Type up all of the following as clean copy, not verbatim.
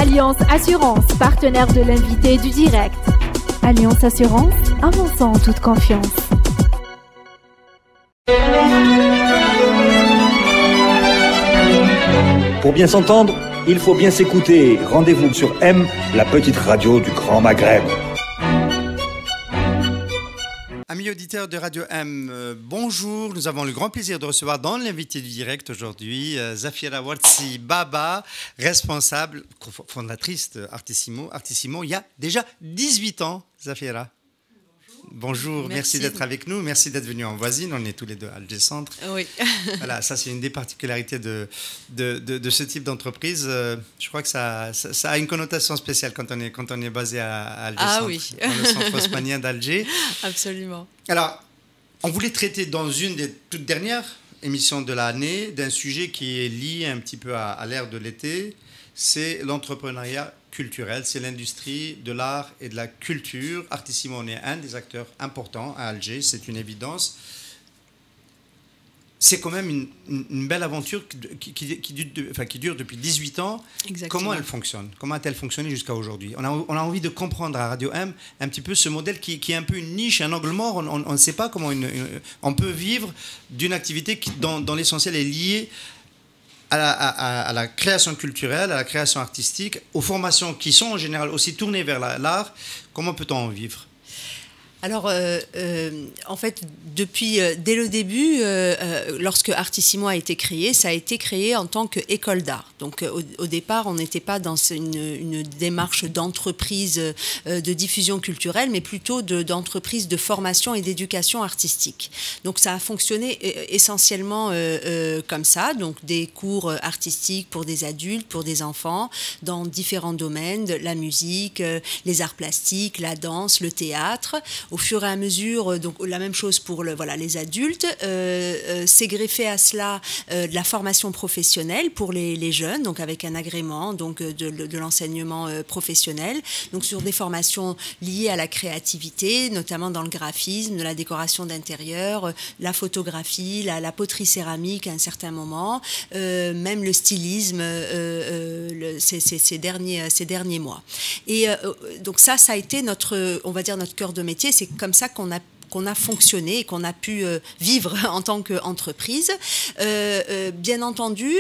Alliance Assurance, partenaire de l'invité du direct. Alliance Assurance, avançons en toute confiance. Pour bien s'entendre, il faut bien s'écouter. Rendez-vous sur M, la petite radio du Grand Maghreb. Amis auditeurs de Radio M, bonjour. Nous avons le grand plaisir de recevoir dans l'invité du direct aujourd'hui Zafira Wartsi Baba, responsable, fondatrice d'Artissimo. Artissimo, il y a déjà 18 ans, Zafira. Bonjour, merci d'être avec nous, merci d'être venu en voisine, on est tous les deux à Alger Centre. Oui. Voilà, ça c'est une des particularités de ce type d'entreprise. Je crois que ça a une connotation spéciale quand on est basé à Alger Centre, oui. dans le centre haussmannien d'Alger. Absolument. Alors, on voulait traiter dans une des toutes dernières émissions de l'année d'un sujet qui est lié un petit peu à l'ère de l'été, c'est l'entrepreneuriat culturel, c'est l'industrie de l'art et de la culture. Artissimo en est un des acteurs importants à Alger, c'est une évidence. C'est quand même une belle aventure qui dure depuis 18 ans. Exactement. Comment elle fonctionne? Comment a-t-elle fonctionné jusqu'à aujourd'hui? On a envie de comprendre à Radio M un petit peu ce modèle qui est un peu une niche, un angle mort. On ne sait pas comment on peut vivre d'une activité qui, dans l'essentiel, est liée à la création culturelle, à la création artistique, aux formations qui sont en général aussi tournées vers l'art. Comment peut-on en vivre? Alors, en fait, dès le début, lorsque Artissimo a été créé, ça a été créé en tant qu'école d'art. Donc, au départ, on n'était pas dans une démarche d'entreprise de diffusion culturelle, mais plutôt d'entreprise de formation et d'éducation artistique. Donc, ça a fonctionné essentiellement comme ça. Donc, des cours artistiques pour des adultes, pour des enfants, dans différents domaines, la musique, les arts plastiques, la danse, le théâtre. Au fur et à mesure, donc la même chose pour les adultes, s'est greffé à cela de la formation professionnelle pour les jeunes, donc avec un agrément donc de l'enseignement professionnel, donc sur des formations liées à la créativité, notamment dans le graphisme, de la décoration d'intérieur, la photographie, la poterie céramique à un certain moment, même le stylisme ces derniers mois. Et donc ça a été notre cœur de métier. C'est comme ça qu'on a fonctionné et qu'on a pu vivre en tant qu'entreprise. Bien entendu,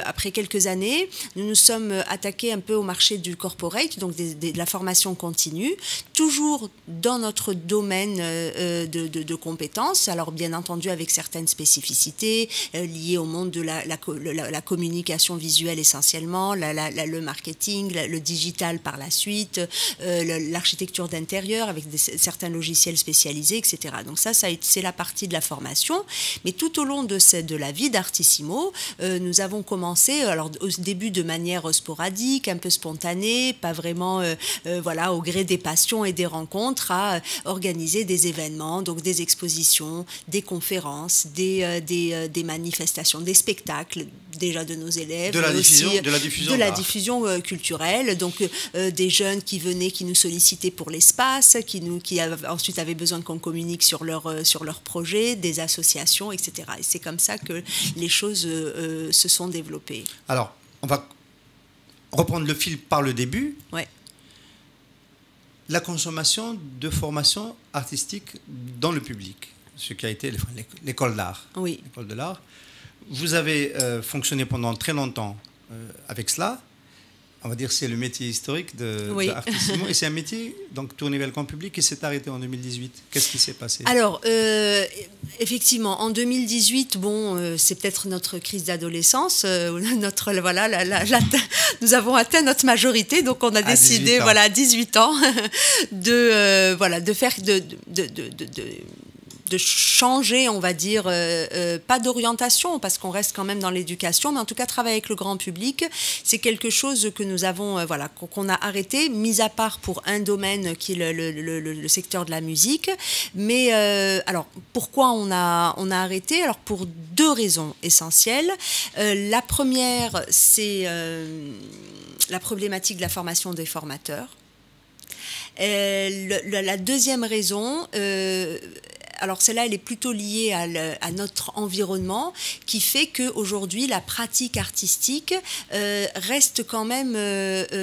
après quelques années, nous nous sommes attaqués un peu au marché du corporate, donc de la formation continue, toujours dans notre domaine de compétences, alors bien entendu avec certaines spécificités liées au monde de la communication visuelle essentiellement, le marketing, le digital par la suite, l'architecture d'intérieur avec certains logiciels spécialisés, etc. Donc c'est la partie de la formation. Mais tout au long de la vie d'Artissimo, nous avons commencé, alors au début de manière sporadique, un peu spontanée, pas vraiment au gré des passions et des rencontres, à organiser des événements, donc des expositions, des conférences, des manifestations, des spectacles, déjà de nos élèves. De la diffusion culturelle, donc des jeunes qui venaient, qui nous sollicitaient pour l'espace, qui ensuite avaient besoin qu'on communique sur leur projet, des associations, etc. Et c'est comme ça que les choses se sont développées. Alors, on va reprendre le fil par le début. Ouais. La consommation de formation artistique dans le public, ce qui a été l'école d'art. Oui. L'école de l'art. Vous avez fonctionné pendant très longtemps avec cela. On va dire que c'est le métier historique d'Artissimo. Et c'est un métier donc, tourné vers le grand public qui s'est arrêté en 2018. Qu'est-ce qui s'est passé? Alors, effectivement, en 2018, c'est peut-être notre crise d'adolescence. Nous avons atteint notre majorité, donc on a décidé, à 18 ans, de changer, on va dire, pas d'orientation, parce qu'on reste quand même dans l'éducation, mais en tout cas, travailler avec le grand public, c'est quelque chose que nous avons, qu'on a arrêté, mis à part pour un domaine qui est le secteur de la musique. Mais alors, pourquoi on a arrêté? Alors, pour deux raisons essentielles. La première, c'est la problématique de la formation des formateurs. La deuxième raison, alors celle-là, elle est plutôt liée à notre environnement, qui fait qu'aujourd'hui, la pratique artistique reste quand même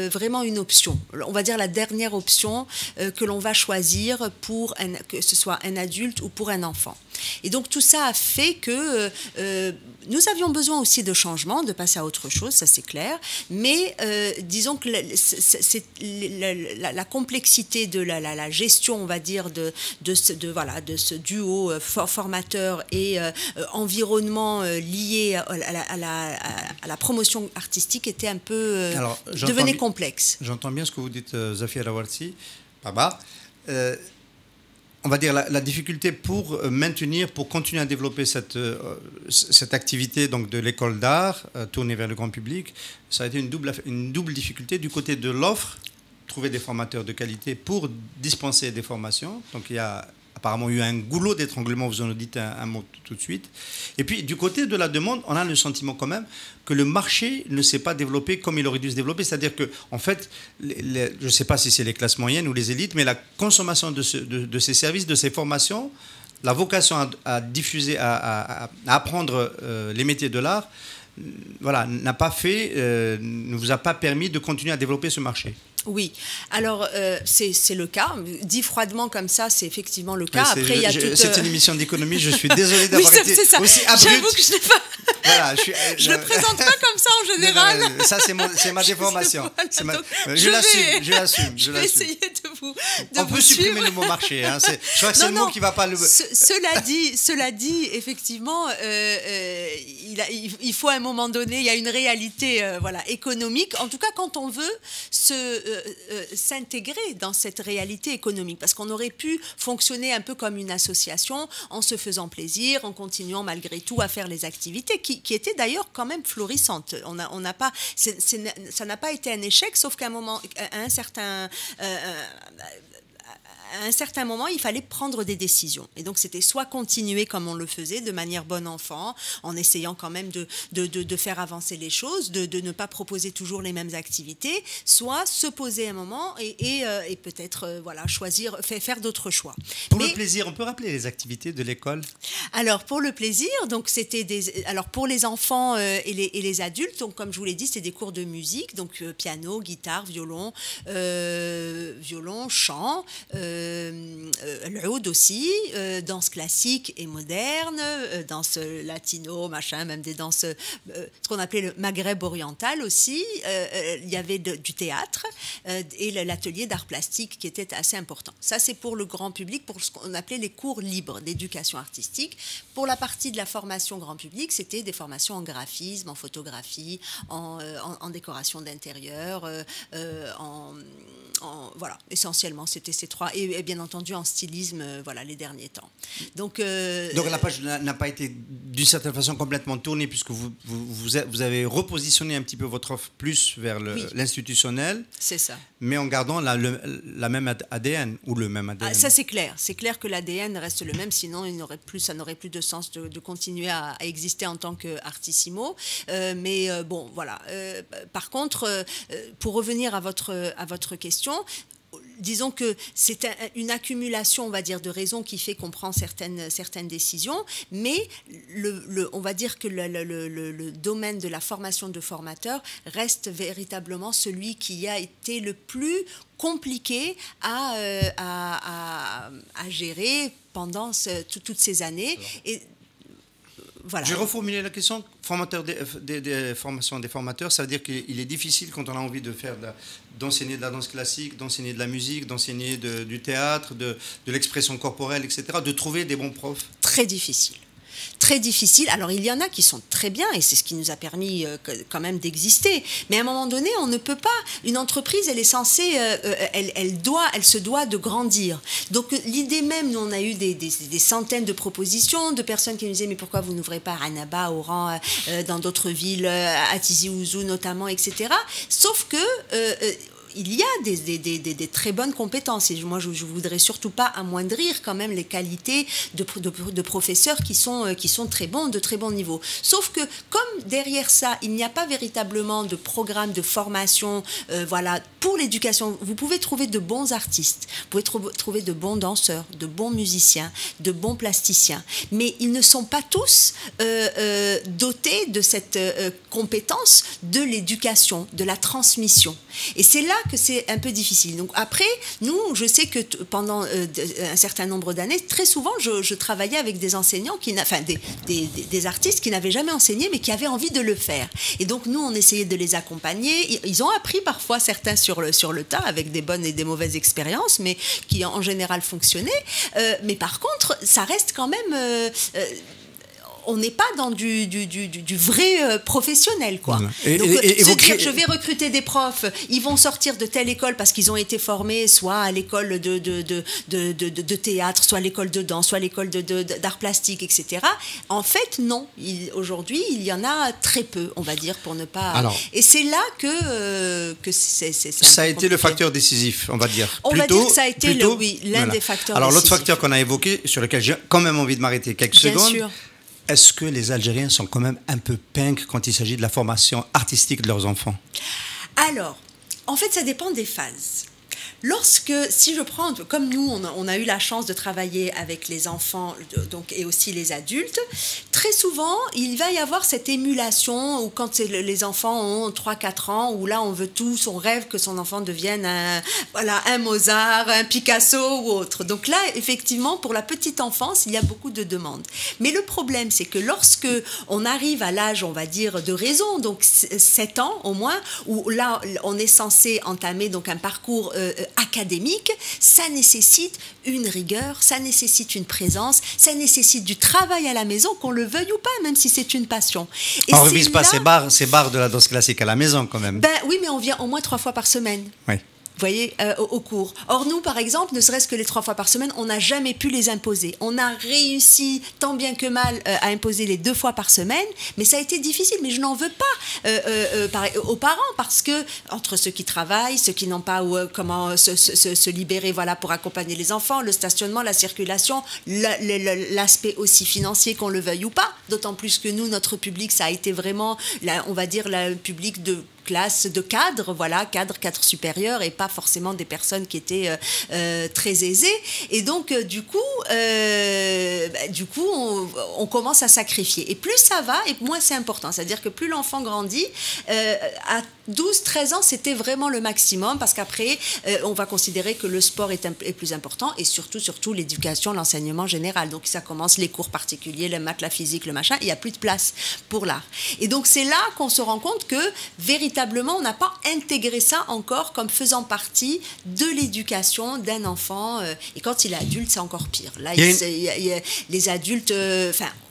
vraiment une option. On va dire la dernière option que l'on va choisir pour que ce soit un adulte ou pour un enfant. Et donc tout ça a fait que nous avions besoin aussi de changement, de passer à autre chose, ça c'est clair, mais disons que la complexité de la gestion, on va dire, de ce duo formateur et environnement lié à la promotion artistique était un peu devenait complexe. J'entends bien ce que vous dites, Zafia Rawarti, Baba. On va dire la difficulté pour continuer à développer cette activité donc de l'école d'art tournée vers le grand public, ça a été une double difficulté du côté de l'offre, trouver des formateurs de qualité pour dispenser des formations. Donc il y a apparemment eu un goulot d'étranglement, vous en dites un mot tout de suite. Et puis du côté de la demande, on a le sentiment quand même que le marché ne s'est pas développé comme il aurait dû se développer. C'est-à-dire que, en fait, je ne sais pas si c'est les classes moyennes ou les élites, mais la consommation de ces services, de ces formations, la vocation à diffuser, à apprendre les métiers de l'art, voilà, ne vous a pas permis de continuer à développer ce marché. Oui, alors c'est le cas. Dit froidement comme ça, c'est effectivement le cas. Après, c'est une émission d'économie, je suis désolé d'avoir été aussi abrupt. J'avoue que je n'ai pas... Voilà, je le présente pas comme ça en général. Non, ça, c'est ma déformation. Je l'assume. Je vais essayer de vous On peut supprimer le mot marché. Hein. Je crois que c'est le mot qui ne va pas le... Cela dit, effectivement, il faut à un moment donné, il y a une réalité économique. En tout cas, quand on veut s'intégrer dans cette réalité économique, parce qu'on aurait pu fonctionner un peu comme une association en se faisant plaisir, en continuant malgré tout à faire les activités qui étaient d'ailleurs quand même florissantes. Ça n'a pas été un échec, sauf qu'à un certain moment, il fallait prendre des décisions. Et donc, c'était soit continuer comme on le faisait, de manière bon enfant, en essayant quand même de faire avancer les choses, de ne pas proposer toujours les mêmes activités, soit se poser un moment et peut-être choisir, faire d'autres choix. Pour le plaisir, on peut rappeler les activités de l'école ? Alors, pour le plaisir, donc c'était pour les enfants et les adultes, donc comme je vous l'ai dit, c'était des cours de musique, donc piano, guitare, violon, chant, l'oud aussi, danse classique et moderne, danse latino, même des danses, ce qu'on appelait le Maghreb oriental aussi. Il y avait du théâtre et l'atelier d'art plastique qui était assez important. Ça, c'est pour le grand public, pour ce qu'on appelait les cours libres d'éducation artistique. Pour la partie de la formation grand public, c'était des formations en graphisme, en photographie, en décoration d'intérieur, voilà, essentiellement, c'était ces trois. Et bien entendu, en stylisme, les derniers temps. Donc la page n'a pas été, d'une certaine façon, complètement tournée, puisque vous avez repositionné un petit peu votre offre plus vers l'institutionnel. C'est ça. Mais en gardant la même ADN, ou le même ADN. Ça, c'est clair. C'est clair que l'ADN reste le même, sinon ça n'aurait plus de sens de continuer à exister en tant qu'Artissimo. Par contre, pour revenir à votre question, disons que c'est une accumulation, on va dire, de raisons qui fait qu'on prend certaines décisions, mais on va dire que le domaine de la formation de formateurs reste véritablement celui qui a été le plus compliqué à gérer pendant toutes ces années. Et voilà. Je vais reformuler la question. Des formations des formateurs, ça veut dire qu'il est difficile quand on a envie d'enseigner de la danse classique, d'enseigner de la musique, d'enseigner du théâtre, de l'expression corporelle, etc., de trouver des bons profs. Très difficile. Très difficile. Alors, il y en a qui sont très bien et c'est ce qui nous a permis quand même d'exister. Mais à un moment donné, on ne peut pas... Une entreprise, elle est censée... elle se doit de grandir. Donc, l'idée même, nous, on a eu des centaines de propositions de personnes qui nous disaient « Mais pourquoi vous n'ouvrez pas à Annaba, Oran, dans d'autres villes, à Tizi Ouzou notamment, etc. » Sauf que... il y a des très bonnes compétences. Et moi, je ne voudrais surtout pas amoindrir quand même les qualités de professeurs qui sont très bons, de très bon niveau. Sauf que, comme derrière ça, il n'y a pas véritablement de programme de formation voilà, pour l'éducation, vous pouvez trouver de bons artistes, vous pouvez trouver de bons danseurs, de bons musiciens, de bons plasticiens. Mais ils ne sont pas tous dotés de cette compétence de l'éducation, de la transmission. Et c'est là que c'est un peu difficile. Donc après, nous, je sais que pendant un certain nombre d'années, très souvent, je travaillais avec des enseignants, des artistes qui n'avaient jamais enseigné, mais qui avaient envie de le faire. Et donc, nous, on essayait de les accompagner. Ils ont appris parfois certains sur le tas, avec des bonnes et des mauvaises expériences, mais qui en général fonctionnaient. Mais par contre, ça reste quand même... on n'est pas dans du vrai professionnel, quoi. Donc, se dire, je vais recruter des profs, ils vont sortir de telle école parce qu'ils ont été formés soit à l'école de théâtre, soit à l'école de danse, soit à l'école d'art plastique, etc. En fait, non. Aujourd'hui, il y en a très peu, on va dire, pour ne pas... Alors, et c'est là que c'est ça a été le facteur décisif, on va dire. On va dire que ça a été l'un des facteurs Alors, décisifs. l'autre facteur qu'on a évoqué, sur lequel j'ai quand même envie de m'arrêter quelques secondes... Sûr. Est-ce que les Algériens sont quand même un peu pinques quand il s'agit de la formation artistique de leurs enfants? Alors, en fait, ça dépend des phases. Si je prends, comme nous, on a eu la chance de travailler avec les enfants donc, et aussi les adultes, très souvent, il va y avoir cette émulation où quand les enfants ont 3-4 ans, où là, on veut tous, on rêve que son enfant devienne un Mozart, un Picasso ou autre. Donc là, effectivement, pour la petite enfance, il y a beaucoup de demandes. Mais le problème, c'est que lorsque on arrive à l'âge, on va dire, de raison, donc 7 ans au moins, où là, on est censé entamer donc, un parcours académique, ça nécessite une rigueur, ça nécessite une présence, ça nécessite du travail à la maison, qu'on le veuille ou pas, même si c'est une passion. Et on ne revise pas ces barres de la danse classique à la maison quand même. Oui, mais on vient au moins 3 fois par semaine. Oui. Vous voyez, au cours. Or, nous, par exemple, ne serait-ce que les 3 fois par semaine, on n'a jamais pu les imposer. On a réussi, tant bien que mal, à imposer les 2 fois par semaine, mais ça a été difficile. Mais je n'en veux pas aux parents, parce que, entre ceux qui travaillent, ceux qui n'ont pas comment se libérer voilà, pour accompagner les enfants, le stationnement, la circulation, l'aspect aussi financier, qu'on le veuille ou pas, d'autant plus que nous, notre public, ça a été vraiment, on va dire, le public de classe de cadres, voilà, cadre supérieur et pas forcément des personnes qui étaient très aisées. Et donc, du coup, on commence à sacrifier. Et plus ça va, et moins c'est important. C'est-à-dire que plus l'enfant grandit, à 12-13 ans, c'était vraiment le maximum parce qu'après, on va considérer que le sport est plus important et surtout l'éducation, l'enseignement général. Donc, ça commence les cours particuliers, les maths, la physique, le machin. Il n'y a plus de place pour l'art. Et donc, c'est là qu'on se rend compte que, véritablement, on n'a pas intégré ça encore comme faisant partie de l'éducation d'un enfant. Et quand il est adulte, c'est encore pire. Là, les adultes...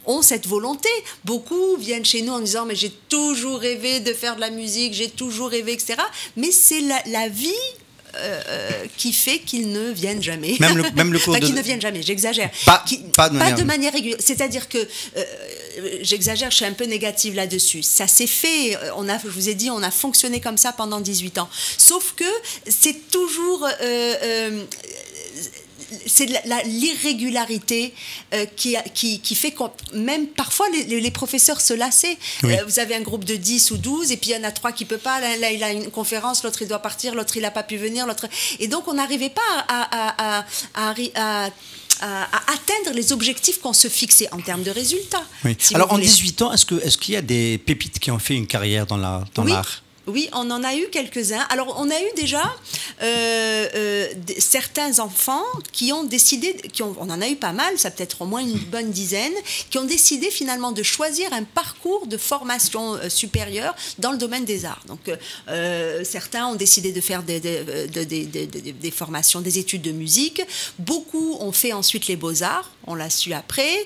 ont cette volonté. Beaucoup viennent chez nous en disant « mais j'ai toujours rêvé de faire de la musique, j'ai toujours rêvé, etc. » Mais c'est la vie qui fait qu'ils ne viennent jamais. Même le cours qu'ils ne viennent jamais, j'exagère. Pas de manière régulière. C'est-à-dire que, j'exagère, je suis un peu négative là-dessus. Ça s'est fait, je vous ai dit, on a fonctionné comme ça pendant 18 ans. Sauf que c'est toujours... c'est l'irrégularité qui fait que même parfois les professeurs se lassaient. Oui. Vous avez un groupe de 10 ou 12 et puis il y en a 3 qui ne peuvent pas. Là, il a une conférence, l'autre il doit partir, l'autre il n'a pas pu venir. Et donc on n'arrivait pas à atteindre les objectifs qu'on se fixait en termes de résultats. Oui. Alors en 18 ans, est-ce qu'il y a des pépites qui ont fait une carrière dans l'art? Oui, on en a eu quelques-uns. Alors, on a eu déjà certains enfants qui ont décidé, on en a eu pas mal, ça peut-être au moins une bonne dizaine, qui ont décidé finalement de choisir un parcours de formation supérieure dans le domaine des arts. Donc, certains ont décidé de faire des formations, des études de musique. Beaucoup ont fait ensuite les beaux-arts, on l'a su après.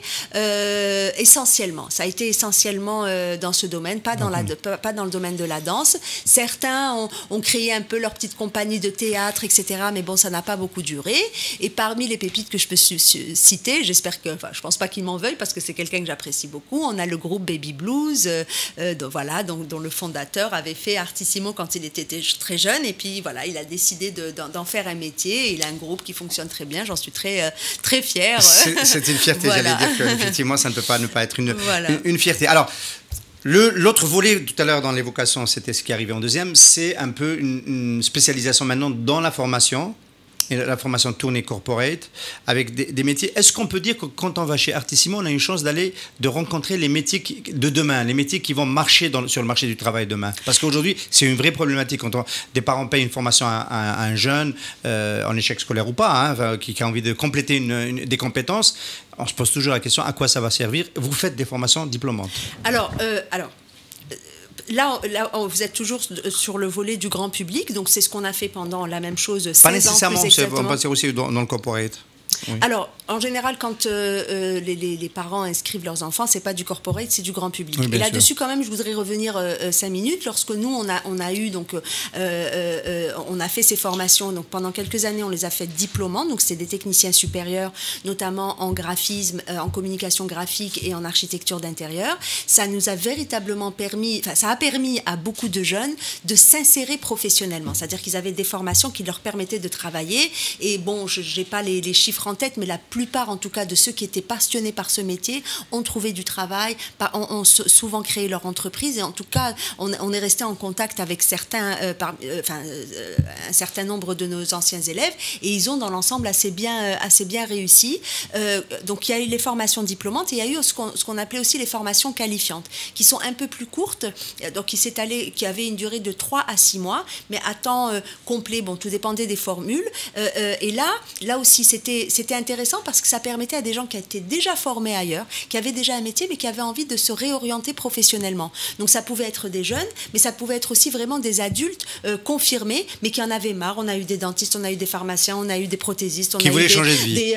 Essentiellement, ça a été essentiellement dans ce domaine, pas dans le domaine de la danse. Certains ont créé un peu leur petite compagnie de théâtre, etc. Mais bon, ça n'a pas beaucoup duré. Et parmi les pépites que je peux citer, j'espère que, enfin, je pense pas qu'ils m'en veuillent parce que c'est quelqu'un que j'apprécie beaucoup. On a le groupe Baby Blues, dont le fondateur avait fait Artissimo quand il était très jeune. Et puis voilà, il a décidé d'en faire un métier. Il a un groupe qui fonctionne très bien. J'en suis très fière. C'est une fierté, Voilà. j'allais dire qu'effectivement, ça ne peut pas ne pas être une fierté. Alors, l'autre volet, tout à l'heure dans l'évocation, c'était ce qui arrivait en deuxième, c'est un peu une spécialisation maintenant dans la formation, et la formation tournée corporate, avec des métiers. Est-ce qu'on peut dire que quand on va chez Artissimo, on a une chance de rencontrer les métiers de demain, les métiers qui vont marcher sur le marché du travail demain? Parce qu'aujourd'hui, c'est une vraie problématique. Quand des parents payent une formation à un jeune, en échec scolaire ou pas, hein, qui a envie de compléter des compétences, on se pose toujours la question, à quoi ça va servir? Vous faites des formations diplômantes. Alors, Là, vous êtes toujours sur le volet du grand public, donc c'est ce qu'on a fait pendant la même chose 16 ans. Pas nécessairement, on va passer aussi dans le corporate. Oui. Alors, en général, quand les parents inscrivent leurs enfants, c'est pas du corporate, c'est du grand public. Oui, et là-dessus, quand même, je voudrais revenir 5 minutes. Lorsque nous, on a eu donc, on a fait ces formations. Donc, pendant quelques années, on les a faites diplômantes. Donc, c'est des techniciens supérieurs, notamment en graphisme, en communication graphique et en architecture d'intérieur. Ça nous a véritablement permis, enfin, ça a permis à beaucoup de jeunes de s'insérer professionnellement. C'est-à-dire qu'ils avaient des formations qui leur permettaient de travailler. Et bon, je n'ai pas les chiffres en tête, mais la plupart, en tout cas, de ceux qui étaient passionnés par ce métier ont trouvé du travail, ont souvent créé leur entreprise, et en tout cas, on est resté en contact avec certains, un certain nombre de nos anciens élèves, et ils ont dans l'ensemble assez bien réussi. Donc, il y a eu les formations diplômantes, et il y a eu ce qu'on appelait aussi les formations qualifiantes, qui sont un peu plus courtes, donc qui avaient une durée de 3 à 6 mois, mais à temps complet. Bon, tout dépendait des formules. Et là aussi, c'était intéressant parce que ça permettait à des gens qui étaient déjà formés ailleurs, qui avaient déjà un métier, mais qui avaient envie de se réorienter professionnellement. Donc ça pouvait être des jeunes, mais ça pouvait être aussi vraiment des adultes confirmés, mais qui en avaient marre. On a eu des dentistes, on a eu des pharmaciens, on a eu des prothésistes, on qui a voulaient eu changer de vie.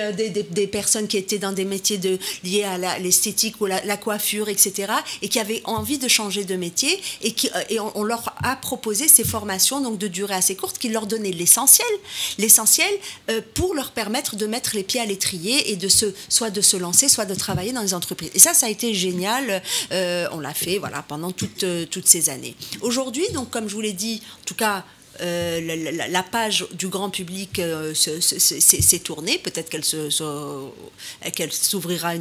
des personnes qui étaient dans des métiers liés à l'esthétique ou la coiffure, etc., et qui avaient envie de changer de métier, et on leur a proposé ces formations donc de durée assez courte qui leur donnaient l'essentiel pour leur permettre de mettre les pieds à l'étrier et soit de se lancer, soit de travailler dans les entreprises. Et ça a été génial. On l'a fait pendant toutes ces années. Aujourd'hui, donc, comme je vous l'ai dit, en tout cas, la page du grand public s'est tournée. Peut-être qu'elle s'ouvrira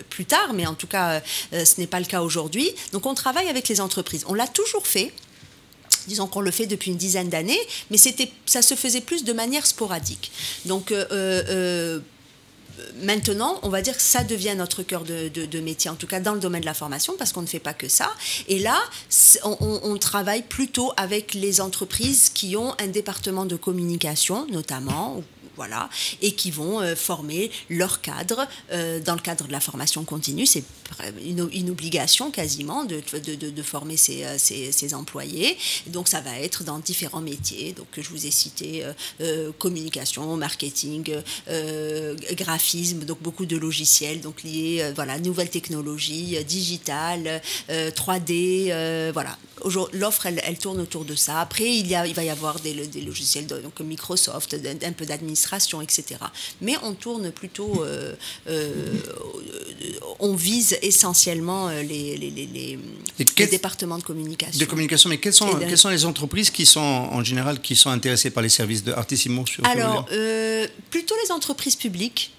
plus tard, mais en tout cas, ce n'est pas le cas aujourd'hui. Donc, on travaille avec les entreprises. On l'a toujours fait. Disons qu'on le fait depuis une dizaine d'années, mais ça se faisait plus de manière sporadique. Donc, maintenant, on va dire que ça devient notre cœur de métier, en tout cas dans le domaine de la formation, parce qu'on ne fait pas que ça. Et là, on travaille plutôt avec les entreprises qui ont un département de communication, notamment, voilà, et qui vont former leurs cadres dans le cadre de la formation continue. C'est une obligation quasiment de former ses employés. Donc ça va être dans différents métiers, donc que je vous ai cités, communication, marketing, graphisme, donc beaucoup de logiciels donc liés, nouvelles technologies, digitales, 3D, voilà. L'offre, elle tourne autour de ça. Après, il va y avoir des logiciels donc Microsoft, un peu d'administration, etc. Mais on tourne plutôt, on vise essentiellement les départements de communication. De communication, mais quelles sont les entreprises qui sont, en général, qui sont intéressées par les services de Artissimo? Alors, plutôt les entreprises publiques.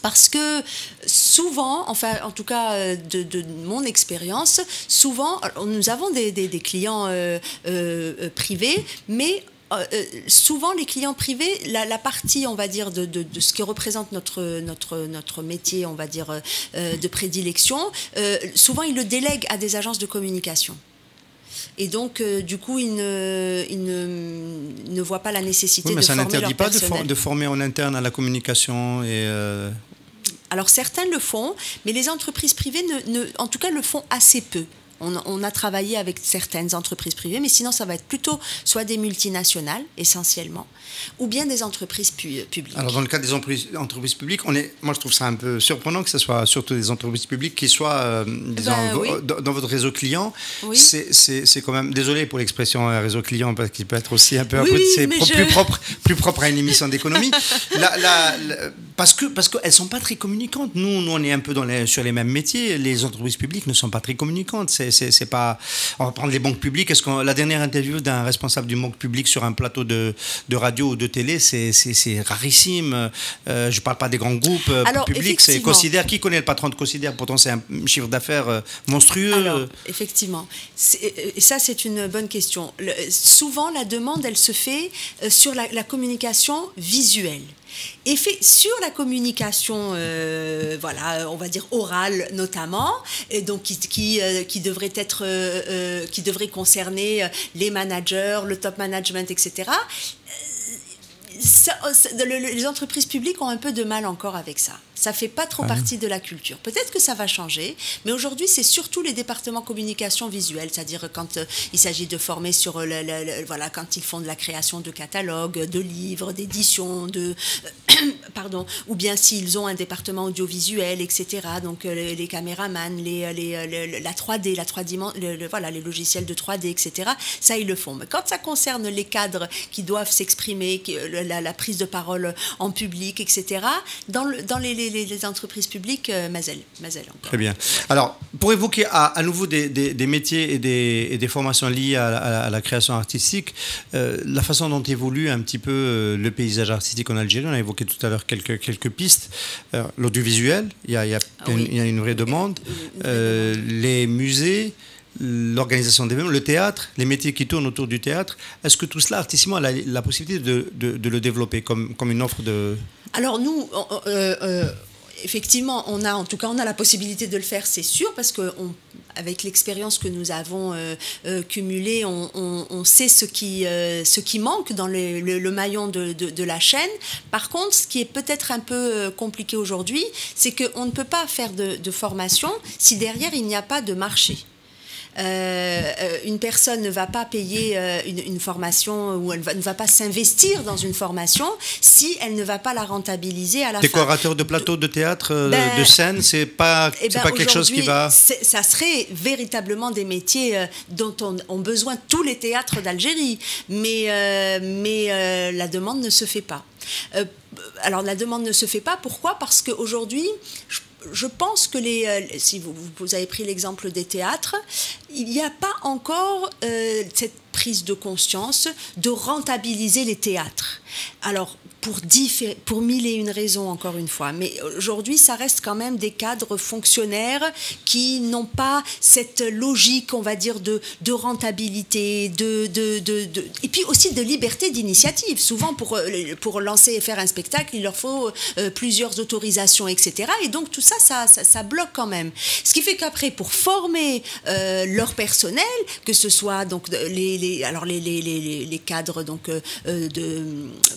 Parce que souvent, enfin en tout cas de mon expérience, souvent nous avons des clients privés, mais souvent les clients privés, la partie on va dire de ce qui représente notre métier, on va dire de prédilection, souvent ils le délèguent à des agences de communication. Et donc, du coup, ils ne voient pas la nécessité de former leur personnel. Mais ça n'interdit pas de former en interne à la communication et Alors, certains le font, mais les entreprises privées, en tout cas, le font assez peu. On a travaillé avec certaines entreprises privées, mais sinon ça va être plutôt soit des multinationales essentiellement, ou bien des entreprises publiques. Alors dans le cas des entreprises publiques, moi je trouve ça un peu surprenant que ce soit surtout des entreprises publiques qui soient dans votre réseau client. Oui. C'est quand même, désolé pour l'expression réseau client, parce qu'il peut être aussi un peu plus propre à une émission d'économie. Parce qu'elles sont pas très communicantes. Nous on est un peu sur les mêmes métiers. Les entreprises publiques ne sont pas très communicantes. C'est pas. On va prendre les banques publiques. La dernière interview d'un responsable d'une banque publique sur un plateau de radio ou de télé, c'est rarissime. Je parle pas des grands groupes publics. Qui connaît le patron de Considère? Pourtant c'est un chiffre d'affaires monstrueux. Alors, effectivement, ça c'est une bonne question. Souvent la demande elle se fait sur la communication visuelle. Et fait sur la communication, on va dire orale notamment, et donc qui devrait être, qui devrait concerner les managers, le top management, etc. Les entreprises publiques ont un peu de mal encore avec ça. Ça fait pas trop partie de la culture. Peut-être que ça va changer, mais aujourd'hui, c'est surtout les départements communication visuelle, c'est-à-dire quand il s'agit de former sur quand ils font de la création de catalogues, de livres, d'éditions, ou bien s'ils ont un département audiovisuel, etc. Donc les caméramans, la 3D, les logiciels de 3D, etc. Ça, ils le font. Mais quand ça concerne les cadres qui doivent s'exprimer, la prise de parole en public, etc., dans les entreprises publiques, Mazel encore. Très bien. Alors, pour évoquer à nouveau des métiers et des formations liées à la création artistique, la façon dont évolue un petit peu le paysage artistique en Algérie, on a évoqué tout à l'heure quelques pistes. L'audiovisuel, il y a une vraie demande. Les musées, l'organisation d'événements, le théâtre, les métiers qui tournent autour du théâtre. Est-ce que tout cela, Artissimo a la possibilité de le développer comme une offre de... Alors nous, effectivement, on a la possibilité de le faire, c'est sûr, parce que avec l'expérience que nous avons cumulée, on sait ce qui manque dans le maillon de la chaîne. Par contre, ce qui est peut-être un peu compliqué aujourd'hui, c'est qu'on ne peut pas faire de formation si derrière il n'y a pas de marché. Une personne ne va pas payer une formation ou ne va pas s'investir dans une formation si elle ne va pas la rentabiliser à la fin. Décorateur de plateau de théâtre, de scène, c'est pas quelque chose qui va... Ça serait véritablement des métiers dont ont besoin tous les théâtres d'Algérie, mais la demande ne se fait pas. Alors la demande ne se fait pas, pourquoi ? Parce qu'aujourd'hui... Je pense que si vous avez pris l'exemple des théâtres, il n'y a pas encore cette prise de conscience de rentabiliser les théâtres. Alors, pour mille et une raisons, encore une fois. Mais aujourd'hui, ça reste quand même des cadres fonctionnaires qui n'ont pas cette logique, on va dire, de rentabilité, et puis aussi de liberté d'initiative. Souvent, pour lancer et faire un spectacle, il leur faut plusieurs autorisations, etc. Et donc, tout ça, ça bloque quand même. Ce qui fait qu'après, pour former leur personnel, que ce soit donc les cadres donc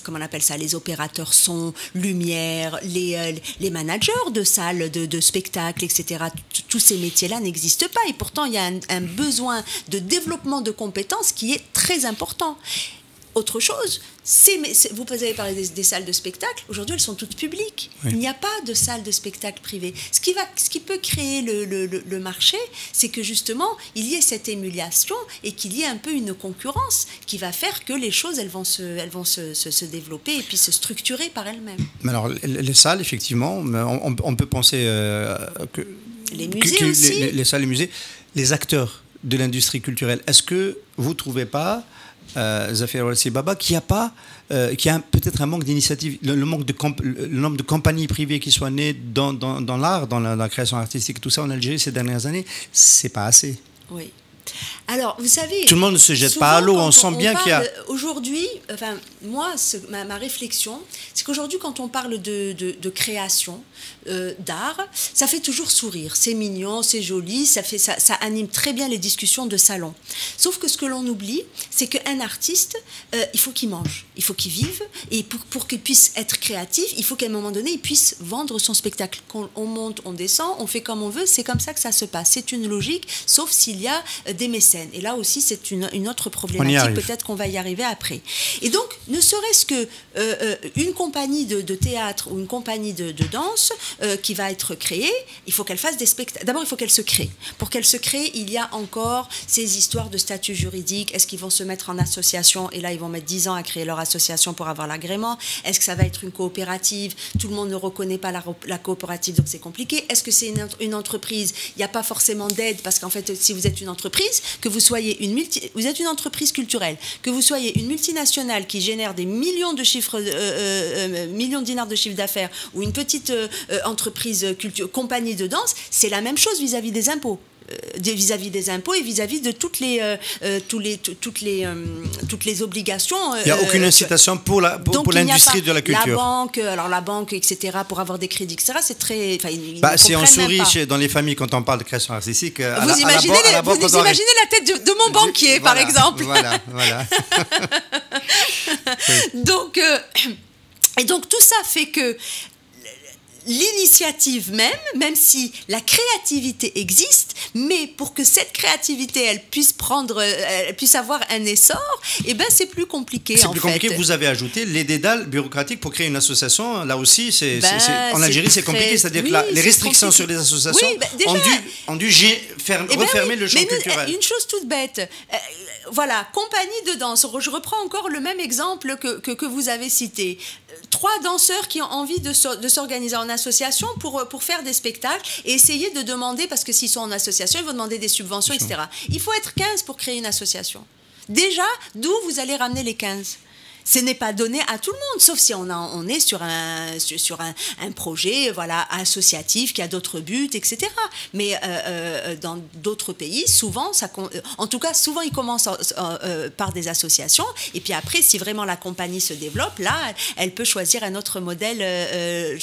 comment on appelle ça, les opérateurs son, lumière, les managers de salles, de spectacles, etc. Tous ces métiers-là n'existent pas et pourtant il y a un besoin de développement de compétences qui est très important. Autre chose, vous avez parlé des salles de spectacle, aujourd'hui elles sont toutes publiques. Oui. Il n'y a pas de salles de spectacle privées. Ce qui peut créer le marché, c'est que justement, il y ait cette émulation et qu'il y ait un peu une concurrence qui va faire que les choses, elles vont se développer et puis se structurer par elles-mêmes. Mais alors, les salles, effectivement, on peut penser que... Les musées aussi. Les salles, les musées, les acteurs de l'industrie culturelle, est-ce que vous ne trouvez pas... Zafir El-Sibaba, qu'il y a peut-être un manque d'initiative, le nombre de compagnies privées qui soient nées dans l'art, dans la création artistique, tout ça en Algérie ces dernières années, c'est pas assez. Oui. Alors, vous savez... Tout le monde ne se jette pas à l'eau, on sent bien qu'il y a... Aujourd'hui, enfin, moi, ma réflexion, c'est qu'aujourd'hui, quand on parle de création, d'art, ça fait toujours sourire. C'est mignon, c'est joli, ça anime très bien les discussions de salon. Sauf que ce que l'on oublie, c'est qu'un artiste, il faut qu'il mange, il faut qu'il vive, et pour qu'il puisse être créatif, il faut qu'à un moment donné, il puisse vendre son spectacle. Quand on monte, on descend, on fait comme on veut, c'est comme ça que ça se passe. C'est une logique, sauf s'il y a des mécènes. Et là aussi, c'est une autre problématique, peut-être qu'on va y arriver après. Et donc, ne serait-ce que une compagnie de théâtre ou une compagnie de danse qui va être créée, il faut qu'elle fasse des spectacles. D'abord, il faut qu'elle se crée. Pour qu'elle se crée, il y a encore ces histoires de statut juridique. Est-ce qu'ils vont se mettre en association? Et là, ils vont mettre 10 ans à créer leur association pour avoir l'agrément. Est-ce que ça va être une coopérative? Tout le monde ne reconnaît pas la coopérative, donc c'est compliqué. Est-ce que c'est une entreprise? Il n'y a pas forcément d'aide, parce qu'en fait, si vous êtes une entreprise, que vous soyez vous êtes une entreprise culturelle, que vous soyez une multinationale qui génère des millions de millions de dinars de chiffre d'affaires, ou une petite entreprise compagnie de danse, c'est la même chose vis-à-vis des impôts. Vis-à-vis des impôts et vis-à-vis de toutes les obligations. Il n'y a aucune incitation pour l'industrie de la culture. La banque, etc., pour avoir des crédits, etc., c'est très... Si on sourit dans les familles quand on parle de création artistique... Vous imaginez la tête de mon banquier, par exemple. Voilà. Donc, et donc, tout ça fait que l'initiative même si la créativité existe, mais pour que cette créativité, elle puisse avoir un essor, c'est plus compliqué. C'est plus compliqué. Vous avez ajouté les dédales bureaucratiques pour créer une association. Là aussi, en Algérie, c'est compliqué. C'est-à-dire que les restrictions sur les associations ont dû refermer le champ culturel. Une chose toute bête. Voilà, compagnie de danse. Je reprends encore le même exemple que vous avez cité. 3 danseurs qui ont envie de s'organiser en association pour faire des spectacles et essayer de demander, parce que s'ils sont en association, ils vont demander des subventions, etc. Il faut être 15 pour créer une association. Déjà, d'où vous allez ramener les 15 ? Ce n'est pas donné à tout le monde, sauf si on est sur un projet associatif qui a d'autres buts, etc. Mais dans d'autres pays, souvent, souvent ils commencent par des associations, et puis après, si vraiment la compagnie se développe, là, elle peut choisir un autre modèle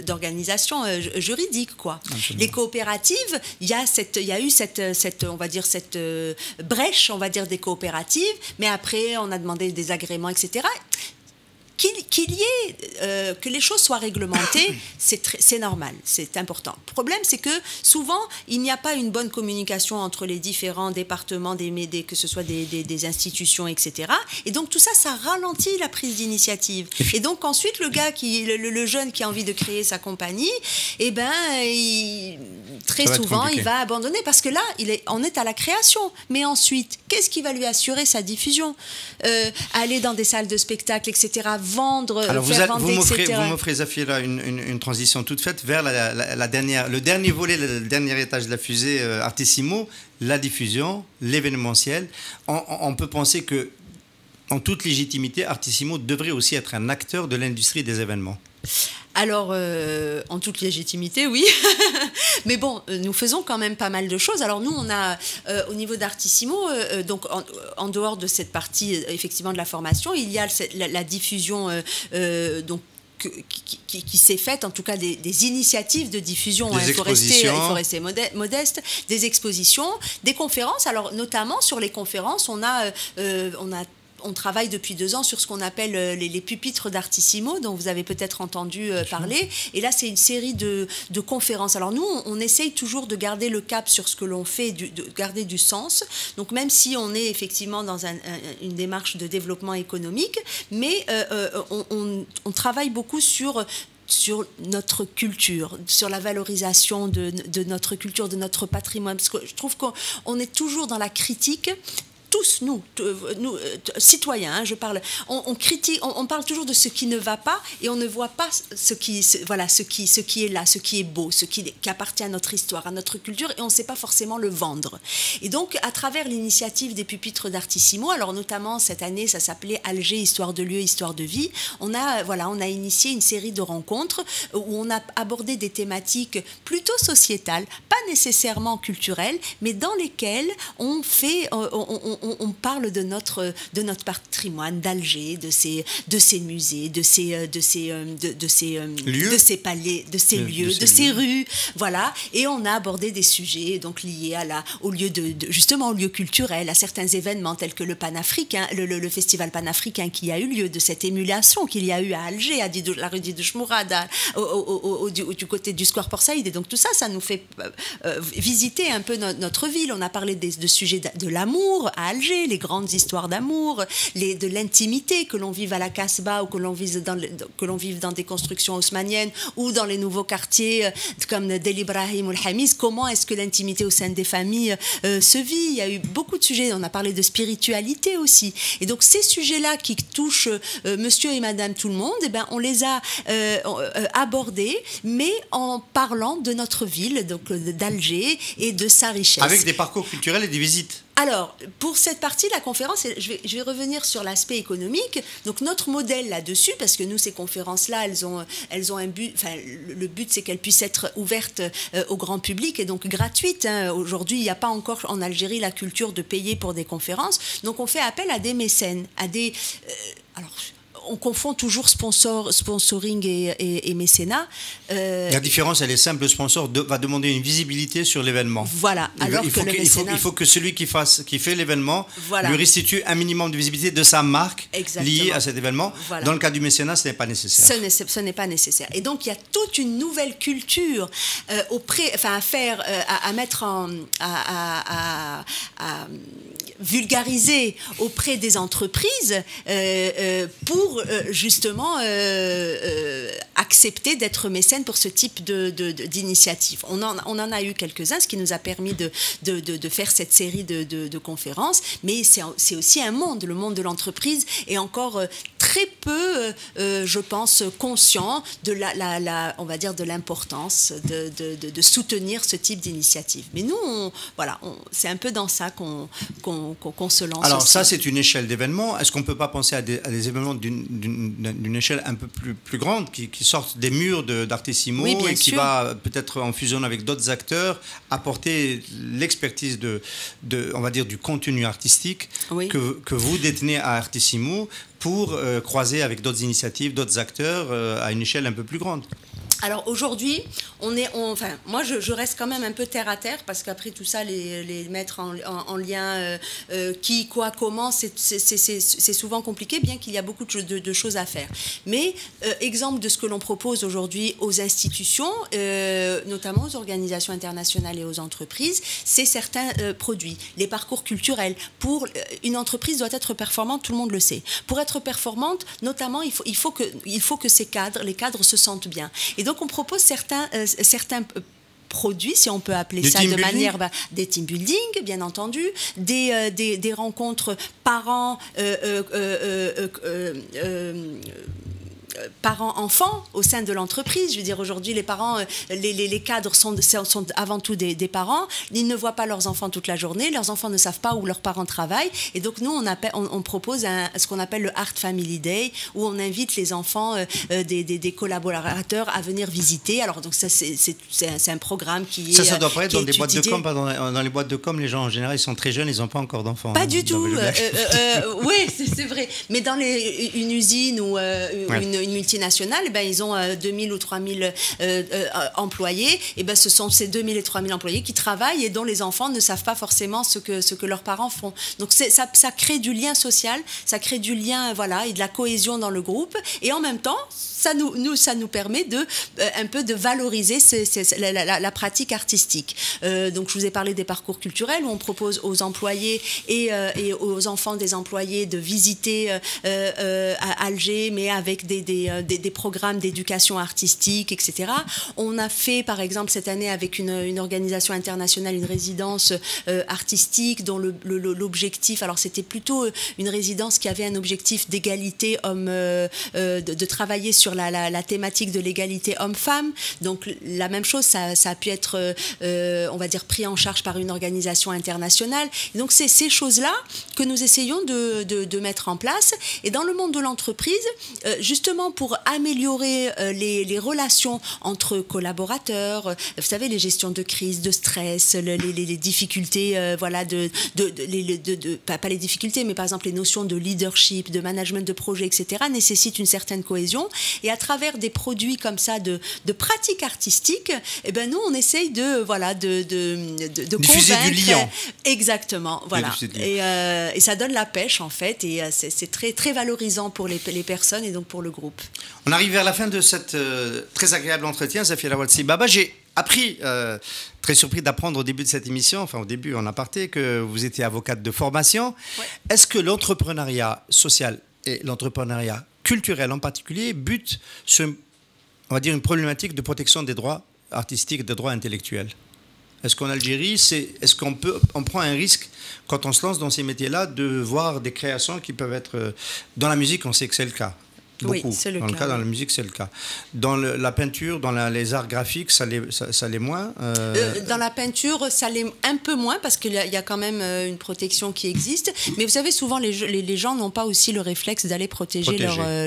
d'organisation juridique, quoi. Les coopératives, il y a eu cette brèche, on va dire, des coopératives, mais après, on a demandé des agréments, etc. Que les choses soient réglementées, c'est normal, c'est important. Le problème, c'est que souvent, il n'y a pas une bonne communication entre les différents départements, que ce soit des institutions, etc. Et donc, tout ça, ça ralentit la prise d'initiative. Et donc, ensuite, le jeune qui a envie de créer sa compagnie, très souvent, il va abandonner, parce que là, on est à la création. Mais ensuite, qu'est-ce qui va lui assurer sa diffusion? Aller dans des salles de spectacle, etc., vendre, alors vendre, etc. Vous m'offrez, Zafira, une transition toute faite vers le dernier volet, le dernier étage de la fusée Artissimo, la diffusion, l'événementiel. On peut penser que, en toute légitimité, Artissimo devrait aussi être un acteur de l'industrie des événements. Alors, en toute légitimité, oui. Mais bon, nous faisons quand même pas mal de choses. Alors nous, on a, au niveau d'Artissimo, donc en dehors de cette partie, effectivement, de la formation, il y a la diffusion, donc, qui s'est faite, en tout cas des initiatives de diffusion. Il faut rester modeste, des expositions, des conférences. Alors, notamment sur les conférences, on travaille depuis 2 ans sur ce qu'on appelle les pupitres d'Artissimo, dont vous avez peut-être entendu parler. Et là, c'est une série de conférences. Alors nous, on essaye toujours de garder le cap sur ce que l'on fait, de garder du sens. Donc même si on est effectivement dans une démarche de développement économique, mais on travaille beaucoup sur notre culture, sur la valorisation de notre culture, de notre patrimoine. Parce que je trouve qu'on est toujours dans la critique. Tout tous, nous citoyens, hein, je parle, on critique, on parle toujours de ce qui ne va pas et on ne voit pas ce qui est là, ce qui est beau, ce qui appartient à notre histoire, à notre culture, et on ne sait pas forcément le vendre. Et donc, à travers l'initiative des pupitres d'Artissimo, alors notamment cette année, ça s'appelait Alger, histoire de lieu, histoire de vie, on a initié une série de rencontres où on a abordé des thématiques plutôt sociétales, pas nécessairement culturelles, mais dans lesquelles on parle de notre patrimoine d'Alger, de ses musées, de ses palais, de ses lieux, de ses rues, voilà. Et on a abordé des sujets donc liés au lieu culturel, à certains événements tels que le panafricain, le festival panafricain qui a eu lieu, de cette émulation qu'il y a eu à Alger, à la rue Didouche Mourad, du côté du Square Port Saïd. Et donc tout ça, ça nous fait visiter un peu notre ville. On a parlé de sujets de l'amour à Alger, les grandes histoires d'amour, de l'intimité, que l'on vive à la Casbah ou que l'on vive dans des constructions haussmanniennes ou dans les nouveaux quartiers comme Del Ibrahim ou le Hamis. Comment est-ce que l'intimité au sein des familles se vit? Il y a eu beaucoup de sujets. On a parlé de spiritualité aussi. Et donc ces sujets-là qui touchent monsieur et madame tout le monde, eh ben, on les a abordés, mais en parlant de notre ville, donc d'Alger et de sa richesse. Avec des parcours culturels et des visites. Alors, pour cette partie de la conférence, je vais revenir sur l'aspect économique. Donc, notre modèle là-dessus, parce que nous, ces conférences-là, elles ont un but. Enfin, le but, c'est qu'elles puissent être ouvertes au grand public et donc gratuites. Hein. Aujourd'hui, il n'y a pas encore en Algérie la culture de payer pour des conférences. Donc, on fait appel à des mécènes, à des. On confond toujours sponsoring et mécénat. La différence, elle est simple. Le sponsor va demander une visibilité sur l'événement. Voilà. Il faut que celui qui fait l'événement lui restitue un minimum de visibilité de sa marque liée à cet événement. Voilà. Dans le cas du mécénat, ce n'est pas nécessaire. Ce n'est pas nécessaire. Et donc, il y a toute une nouvelle culture à mettre à vulgariser auprès des entreprises pour justement accepter d'être mécène pour ce type d'initiative. On en a eu quelques-uns, ce qui nous a permis de faire cette série de conférences, mais c'est aussi un monde. Le monde de l'entreprise est encore très peu, je pense, conscient de on va dire, de l'importance de soutenir ce type d'initiative. Mais nous, c'est un peu dans ça qu'on se lance. Alors aussi. Ça, c'est une échelle d'événements. Est-ce qu'on ne peut pas penser à des événements d'une échelle un peu plus grande, qui sortent des murs d'Artissimo et qui va peut-être en fusionnant avec d'autres acteurs apporter l'expertise on va dire, du contenu artistique que vous détenez à Artissimo pour croiser avec d'autres initiatives, d'autres acteurs à une échelle un peu plus grande? Alors aujourd'hui, moi je reste quand même un peu terre à terre, parce qu'après tout ça, les mettre en lien qui, quoi, comment, c'est souvent compliqué, bien qu'il y a beaucoup de choses à faire. Mais exemple de ce que l'on propose aujourd'hui aux institutions, notamment aux organisations internationales et aux entreprises, c'est certains produits, les parcours culturels. Pour une entreprise doit être performante, tout le monde le sait. Pour être performante, notamment, il faut que les cadres se sentent bien. Et donc, on propose certains produits, si on peut appeler ça de manière... des team building, bien entendu, des rencontres parents-enfants au sein de l'entreprise. Je veux dire, aujourd'hui, les parents, les cadres sont avant tout des parents. Ils ne voient pas leurs enfants toute la journée. Leurs enfants ne savent pas où leurs parents travaillent. Et donc, nous, on propose ce qu'on appelle le Art Family Day, où on invite les enfants des collaborateurs à venir visiter. Alors, donc, ça, c'est un programme qui est... Ça doit pas être dans des boîtes de com. Dans les boîtes de com, les gens, en général, ils sont très jeunes, ils n'ont pas encore d'enfants. Pas du tout. Oui, c'est vrai. Mais dans une usine ou une multinationale, ils ont 2000 ou 3000 employés, et ce sont ces 2000 et 3000 employés qui travaillent et dont les enfants ne savent pas forcément ce que leurs parents font. Donc ça crée du lien social, ça crée du lien, et de la cohésion dans le groupe, et en même temps, ça nous permet un peu de valoriser la pratique artistique. Donc je vous ai parlé des parcours culturels, où on propose aux employés et aux enfants des employés de visiter à Alger, mais avec des des programmes d'éducation artistique, etc. On a fait, par exemple, cette année avec une organisation internationale, une résidence artistique dont l'objectif, alors c'était plutôt une résidence qui avait un objectif d'égalité homme, de travailler sur la thématique de l'égalité homme-femme. Donc la même chose, ça a pu être, on va dire, pris en charge par une organisation internationale. Et donc c'est ces choses-là que nous essayons de mettre en place. Et dans le monde de l'entreprise, justement pour améliorer les relations entre collaborateurs, vous savez, les gestions de crise, de stress, les difficultés, voilà, pas les difficultés, mais par exemple les notions de leadership, de management de projet, etc., nécessitent une certaine cohésion. Et à travers des produits comme ça, de pratiques artistiques, eh ben nous, on essaye de diffuser convaincre. Du liant. Exactement, voilà. Et ça donne la pêche, en fait, et c'est très, très valorisant pour les personnes et donc pour le groupe. On arrive vers la fin de cet très agréable entretien, Zafira Rawalsi Baba. J'ai appris, très surpris d'apprendre au début de cette émission, enfin au début en aparté, que vous étiez avocate de formation. Ouais. Est-ce que l'entrepreneuriat social et l'entrepreneuriat culturel en particulier butent sur, on va dire, une problématique de protection des droits artistiques, des droits intellectuels? Est-ce qu'en Algérie, est-ce qu'on prend un risque quand on se lance dans ces métiers-là de voir des créations qui peuvent être... Dans la musique, on sait que c'est le cas. Beaucoup. Oui, c'est le cas. Dans la musique, c'est le cas. Dans la peinture, dans les arts graphiques, ça l'est moins. Dans la peinture, ça l'est un peu moins parce qu'il y a quand même une protection qui existe. Mais vous savez, souvent, les gens n'ont pas aussi le réflexe d'aller protéger.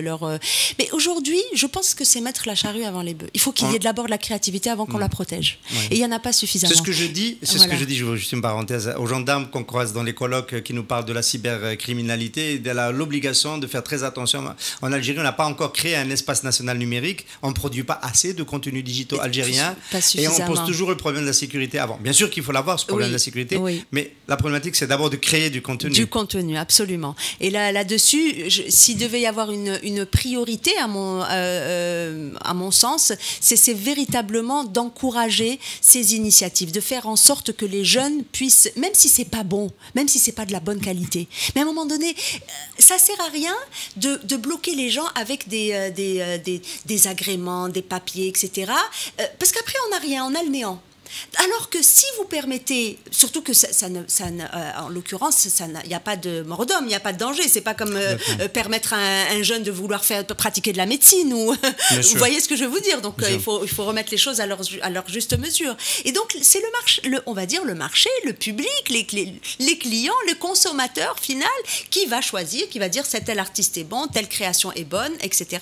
leur. Mais aujourd'hui, je pense que c'est mettre la charrue avant les bœufs. Il faut qu'il y ait d'abord de la créativité avant qu'on la protège. Ouais. Et il n'y en a pas suffisamment. C'est ce que je dis. C'est ce que je dis. Je veux juste une parenthèse aux gendarmes qu'on croise dans les colloques qui nous parlent de la cybercriminalité, de l'obligation de faire très attention. En Algérie, on n'a pas encore créé un espace national numérique, on ne produit pas assez de contenus digitaux algériens et on pose toujours le problème de la sécurité avant. Bien sûr qu'il faut l'avoir, ce problème de la sécurité, mais la problématique c'est d'abord de créer du contenu. Du contenu, absolument. Et là-dessus, s'il devait y avoir une priorité à mon sens, c'est véritablement d'encourager ces initiatives, de faire en sorte que les jeunes puissent, même si c'est pas bon, même si c'est pas de la bonne qualité, mais à un moment donné, ça sert à rien de bloquer les gens avec des agréments, des papiers, etc. Parce qu'après, on n'a rien, on a le néant. Alors que si vous permettez, surtout que en l'occurrence, il n'y a pas de mort d'homme, il n'y a pas de danger. C'est pas comme permettre à un jeune de vouloir pratiquer de la médecine. Ou vous voyez ce que je veux vous dire. Donc il faut remettre les choses à leur juste mesure. Et donc c'est on va dire le marché, le public, les clients, le consommateur final qui va choisir, qui va dire tel artiste est bon, telle création est bonne, etc.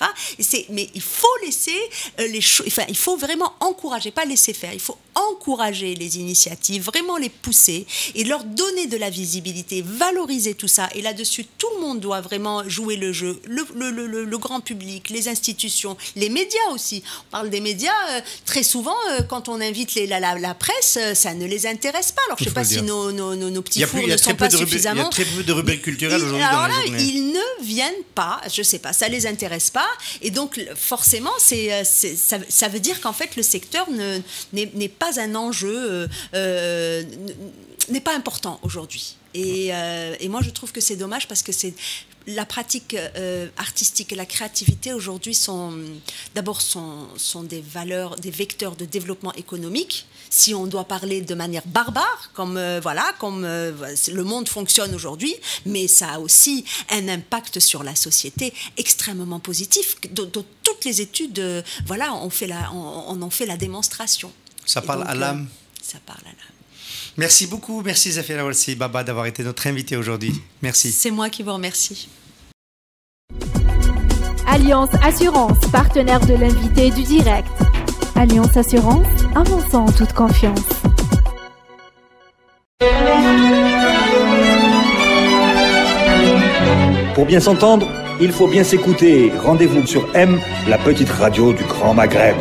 Mais il faut laisser il faut vraiment encourager, pas laisser faire. Il faut encourager les initiatives, vraiment les pousser et leur donner de la visibilité, valoriser tout ça. Et là-dessus, tout le monde doit vraiment jouer le jeu. Le grand public, les institutions, les médias aussi. On parle des médias, très souvent, quand on invite la presse, ça ne les intéresse pas. Alors, je ne sais pas si nos petits fours ne sont pas suffisamment... Il y a très peu de rubriques culturelles aujourd'hui dans la journée. Ils ne viennent pas, je ne sais pas, ça ne les intéresse pas. Et donc, forcément, ça veut dire qu'en fait, le secteur n'est pas un enjeu, n'est pas important aujourd'hui. Et moi, je trouve que c'est dommage parce que la pratique artistique et la créativité aujourd'hui sont des valeurs, des vecteurs de développement économique. Si on doit parler de manière barbare, comme le monde fonctionne aujourd'hui, mais ça a aussi un impact sur la société extrêmement positif, dont toutes les études, on en fait la démonstration. Ça parle à l'âme. Ça parle à l'âme. Merci beaucoup, merci Zafira Rawalsi Baba d'avoir été notre invitée aujourd'hui. Merci. C'est moi qui vous remercie. Alliance Assurance, partenaire de l'invité du direct. Alliance Assurance, avançant en toute confiance. Pour bien s'entendre, il faut bien s'écouter. Rendez-vous sur M, la petite radio du Grand Maghreb.